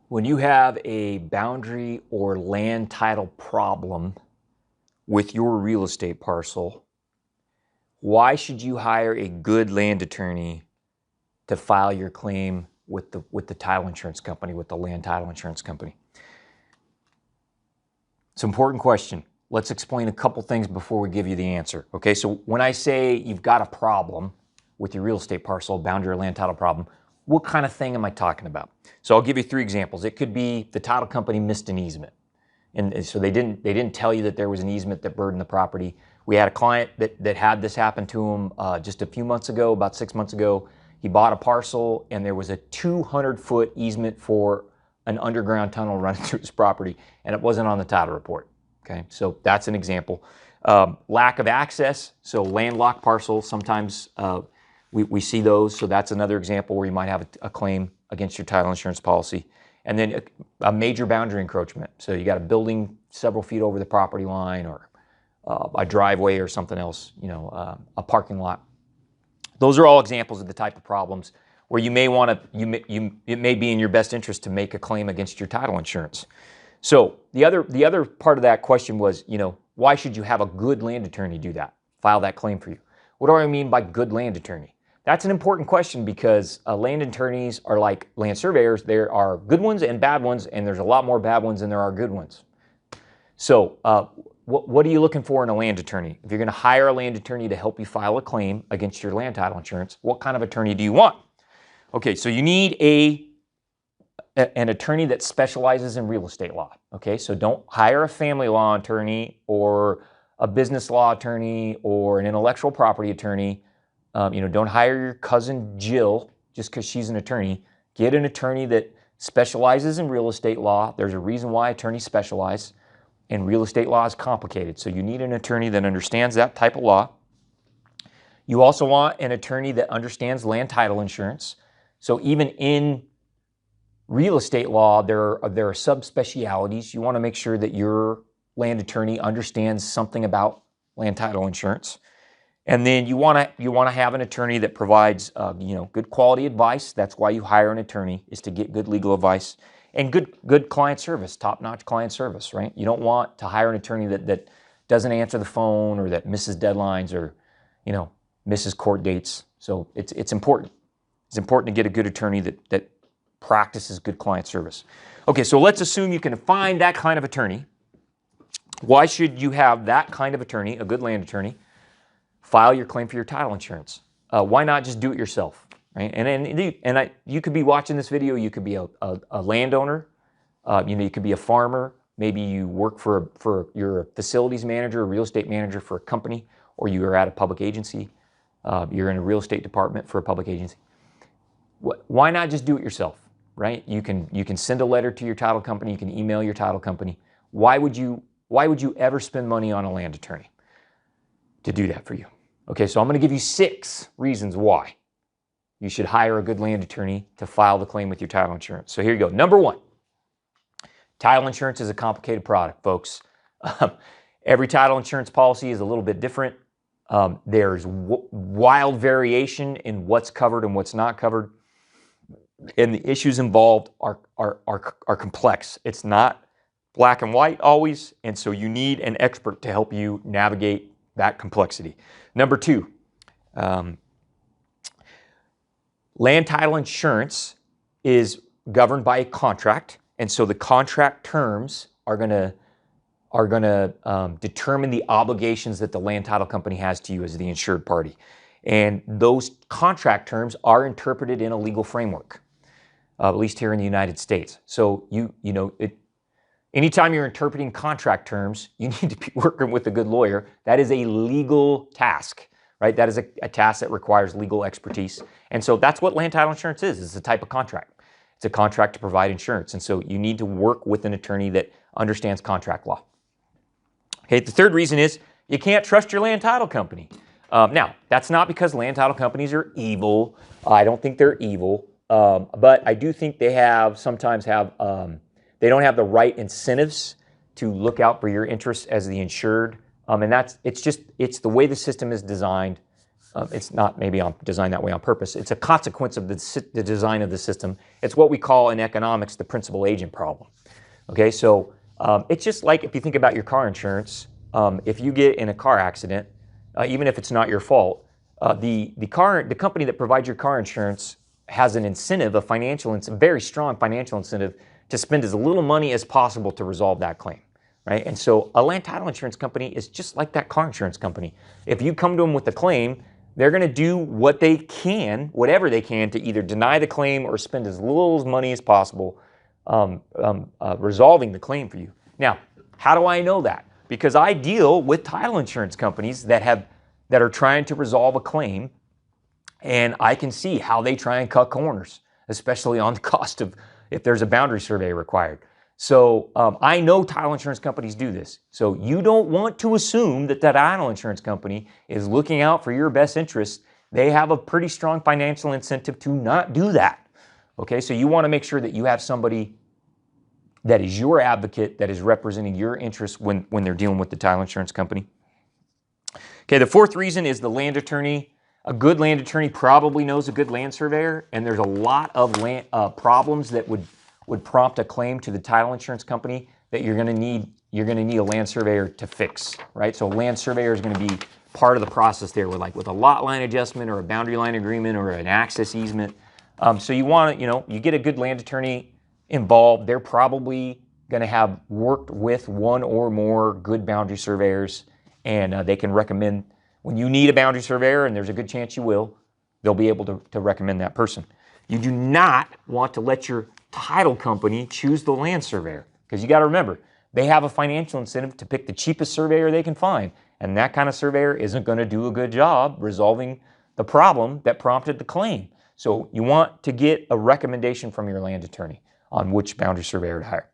When you have a boundary or land title problem with your real estate parcel, why should you hire a good land attorney to file your claim with the title insurance company, with the land title insurance company? It's an important question. Let's explain a couple things before we give you the answer. Okay, so when I say you've got a problem with your real estate parcel, boundary or land title problem, what kind of thing am I talking about? So I'll give you 3 examples. It could be the title company missed an easement. And so they didn't tell you that there was an easement that burdened the property. We had a client that had this happen to him just a few months ago, about 6 months ago. He bought a parcel and there was a 200-foot easement for an underground tunnel running through his property, and it wasn't on the title report. Okay, so that's an example. Lack of access, so landlocked parcels, sometimes we see those, so that's another example where you might have a claim against your title insurance policy. And then a major boundary encroachment, so you got a building several feet over the property line, or a driveway or something else, a parking lot. Those are all examples of the type of problems where you may want to, it may be in your best interest to make a claim against your title insurance. So the other part of that question was, why should you have a good land attorney do that, file that claim for you? What do I mean by good land attorney? That's an important question because land attorneys are like land surveyors. There are good ones and bad ones, and there's a lot more bad ones than there are good ones. So what are you looking for in a land attorney? If you're going to hire a land attorney to help you file a claim against your land title insurance, what kind of attorney do you want? Okay, so you need an attorney that specializes in real estate law. Okay, so don't hire a family law attorney or a business law attorney or an intellectual property attorney. Don't hire your cousin Jill just because she's an attorney. Get an attorney that specializes in real estate law. There's a reason why attorneys specialize, and real estate law is complicated. So you need an attorney that understands that type of law. You also want an attorney that understands land title insurance. So even in real estate law, there are subspecialties. You want to make sure that your land attorney understands something about land title insurance. And then you want to have an attorney that provides good quality advice. That's why you hire an attorney, is to get good legal advice and good client service, top-notch client service, right? You don't want to hire an attorney that doesn't answer the phone or that misses deadlines or misses court dates. So it's important. It's important to get a good attorney that practices good client service. Okay, so let's assume you can find that kind of attorney. Why should you have that kind of attorney, a good land attorney, file your claim for your title insurance? Why not just do it yourself, right? And you could be watching this video. You could be a landowner. You could be a farmer. Maybe you work for your facilities manager, or real estate manager for a company, or you are at a public agency. You're in a real estate department for a public agency. Why not just do it yourself, right? You can send a letter to your title company. You can email your title company. Why would you ever spend money on a land attorney to do that for you? Okay, so I'm going to give you 6 reasons why you should hire a good land attorney to file the claim with your title insurance. So here you go. Number 1, title insurance is a complicated product, folks. Every title insurance policy is a little bit different. There's wild variation in what's covered and what's not covered. And the issues involved are complex. It's not black and white always, and so you need an expert to help you navigate that complexity. Number 2, land title insurance is governed by a contract, and so the contract terms are going to determine the obligations that the land title company has to you as the insured party. And those contract terms are interpreted in a legal framework, at least here in the United States. So anytime you're interpreting contract terms, you need to be working with a good lawyer. That is a legal task, right? That is a task that requires legal expertise. And so that's what land title insurance is. It's a type of contract. It's a contract to provide insurance. And so you need to work with an attorney that understands contract law. Okay, the 3rd reason is you can't trust your land title company. Now, that's not because land title companies are evil. I don't think they're evil. But I do think they sometimes have they don't have the right incentives to look out for your interests as the insured. And it's the way the system is designed. It's not maybe designed that way on purpose. It's a consequence of the design of the system. It's what we call in economics the principal agent problem. Okay, so it's just like if you think about your car insurance. If you get in a car accident, even if it's not your fault, the company that provides your car insurance has an incentive, a very strong financial incentive to spend as little money as possible to resolve that claim, right? And so a land title insurance company is just like that car insurance company. If you come to them with a claim, they're going to do what they can, whatever they can, to either deny the claim or spend as little money as possible resolving the claim for you. Now, how do I know that? Because I deal with title insurance companies that are trying to resolve a claim, and I can see how they try and cut corners, especially on the cost of if there's a boundary survey required. So I know title insurance companies do this. So you don't want to assume that that title insurance company is looking out for your best interest. They have a pretty strong financial incentive to not do that. Okay, so you want to make sure that you have somebody that is your advocate, that is representing your interests when they're dealing with the title insurance company. Okay, the fourth reason is the land attorney. A good land attorney probably knows a good land surveyor, and there's a lot of problems that would prompt a claim to the title insurance company that you're going to need a land surveyor to fix, right? So a land surveyor is going to be part of the process there with a lot line adjustment or a boundary line agreement or an access easement. So you want to, you get a good land attorney involved. They're probably going to have worked with one or more good boundary surveyors, and they can recommend when you need a boundary surveyor, and there's a good chance you will, they'll be able to recommend that person. You do not want to let your title company choose the land surveyor, because you got to remember, they have a financial incentive to pick the cheapest surveyor they can find, and that kind of surveyor isn't going to do a good job resolving the problem that prompted the claim. So you want to get a recommendation from your land attorney on which boundary surveyor to hire.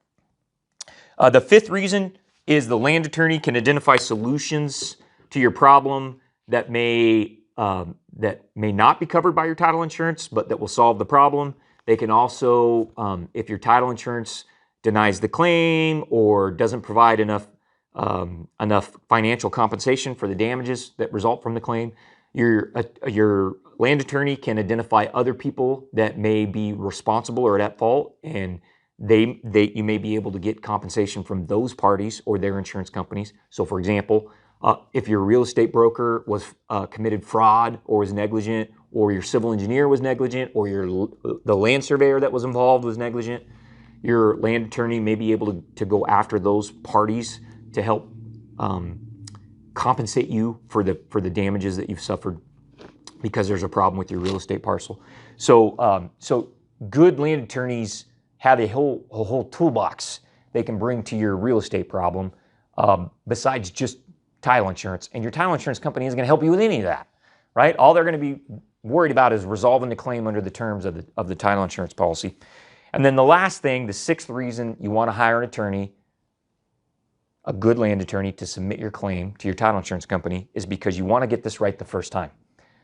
The fifth reason is the land attorney can identify solutions to your problem that may not be covered by your title insurance, but that will solve the problem. They can also, if your title insurance denies the claim or doesn't provide enough financial compensation for the damages that result from the claim, your land attorney can identify other people that may be responsible or at fault, and you may be able to get compensation from those parties or their insurance companies. So, for example, if your real estate broker was committed fraud or was negligent, or your civil engineer was negligent, or the land surveyor that was involved was negligent, your land attorney may be able to go after those parties to help compensate you for the damages that you've suffered because there's a problem with your real estate parcel. So good land attorneys have a whole toolbox they can bring to your real estate problem besides just title insurance. And your title insurance company isn't going to help you with any of that, right? All they're going to be worried about is resolving the claim under the terms of the title insurance policy. And then the last thing, the sixth reason you want to hire an attorney, a good land attorney, to submit your claim to your title insurance company is because you want to get this right the first time.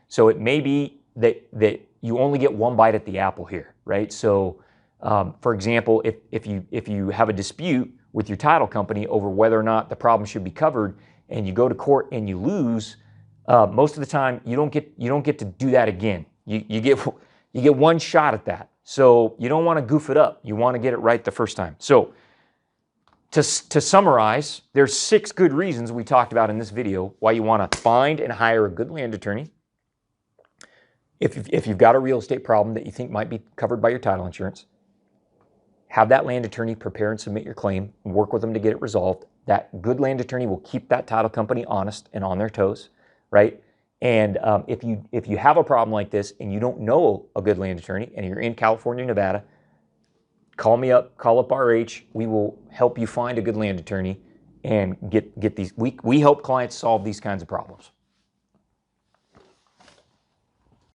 So it may be that you only get one bite at the apple here, right? So for example, if you have a dispute with your title company over whether or not the problem should be covered, and you go to court and you lose, most of the time you don't get to do that again. You get one shot at that. So you don't want to goof it up. You want to get it right the first time. So to summarize, there's 6 good reasons we talked about in this video why you want to find and hire a good land attorney. If you've got a real estate problem that you think might be covered by your title insurance, have that land attorney prepare and submit your claim and work with them to get it resolved. That good land attorney will keep that title company honest and on their toes, right? And if you have a problem like this and you don't know a good land attorney and you're in California, Nevada, call me up, call up RH. We will help you find a good land attorney and get these. We help clients solve these kinds of problems.